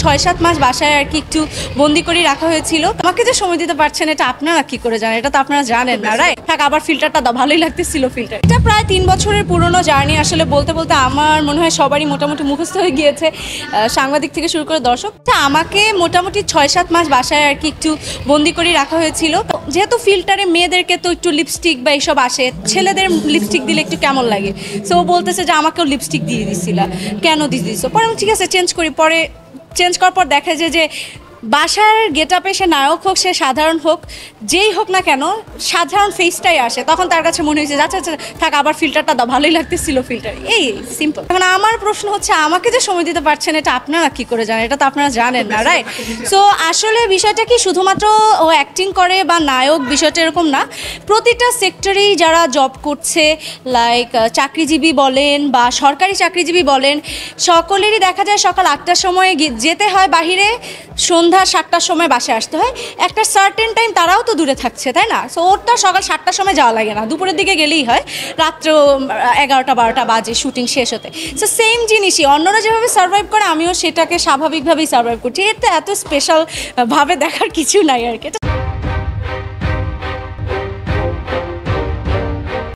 ৬-৭ মাস বাসায় আর কি একটু বন্দি করে রাখা হয়েছিল। আমাকে যে সময় দিতে পারছেন এটা আপনারা কি করে জানেন? এটা তো আপনারা জানেন না, রাইট? থাক, আবার ফিল্টারটা দাও, ভালোই লাগতেছিল ফিল্টার। এটা প্রায় 3 বছরের পুরনো জার্নি। আসলে বলতে বলতে আমার মনে হয় সবারই মোটামুটি মুখস্থ হয়ে গিয়েছে, সাংবাদিক থেকে শুরু করে দর্শক। আমাকে মোটামুটি 6-7 মাস বাসায় আর কি একটু বন্দি করে রাখা হয়েছিল। যেহেতু ফিল্টারে মেয়েদেরকে তো একটু লিপস্টিক বা এইসব আসে, ছেলেদের লিপস্টিক দিলে একটু কেমন লাগে, সো ও বলতেছে যে আমাকেও লিপস্টিক দিয়ে দিছিল, কেন দিয়ে দিছো? পরে আমি ঠিক আছে চেঞ্জ করি। পরে চেঞ্জ করার পর দেখা যায় যে বাসার গেট আপে সে নায়ক হোক, সে সাধারণ হোক, যেই হোক না কেন, সাধারণ ফেসটাই আসে। তখন তার কাছে মনে হয়েছে আচ্ছা আচ্ছা থাক, আবার ফিল্টারটা দাও, ভালোই লাগতেছিল ফিল্টার। এই সিম্পল। এখন আমার প্রশ্ন হচ্ছে, আমাকে যে সময় দিতে পারছেন এটা আপনারা কি করে জানেন? এটা তো আপনারা জানেন না, রাইট? সো আসলে বিষয়টা কি শুধুমাত্র ও অ্যাক্টিং করে বা নায়ক, বিষয়টা এরকম না। প্রতিটা সেক্টরেই যারা জব করছে, লাইক চাকরিজীবী বলেন বা সরকারি চাকরিজীবী বলেন, সকলেরই দেখা যায় সকাল 8টার সময় যেতে হয় বাহিরে, সন্ধ্যা 7টার সময় বাসায় আসতে হয়। একটা সার্টেন টাইম তারাও তো দূরে থাকছে, তাই না? সো ওর তো সকাল 7টার সময় যাওয়া লাগে না, দুপুরের দিকে গেলেই হয়, রাত্র 11টা-12টা বাজে শুটিং শেষ হতে। সো সেম জিনিসই অন্যরা যেভাবে সার্ভাইভ করে, আমিও সেটাকে স্বাভাবিকভাবেই সার্ভাইভ করছি। এতে এত স্পেশাল ভাবে দেখার কিছু নাই আর কি।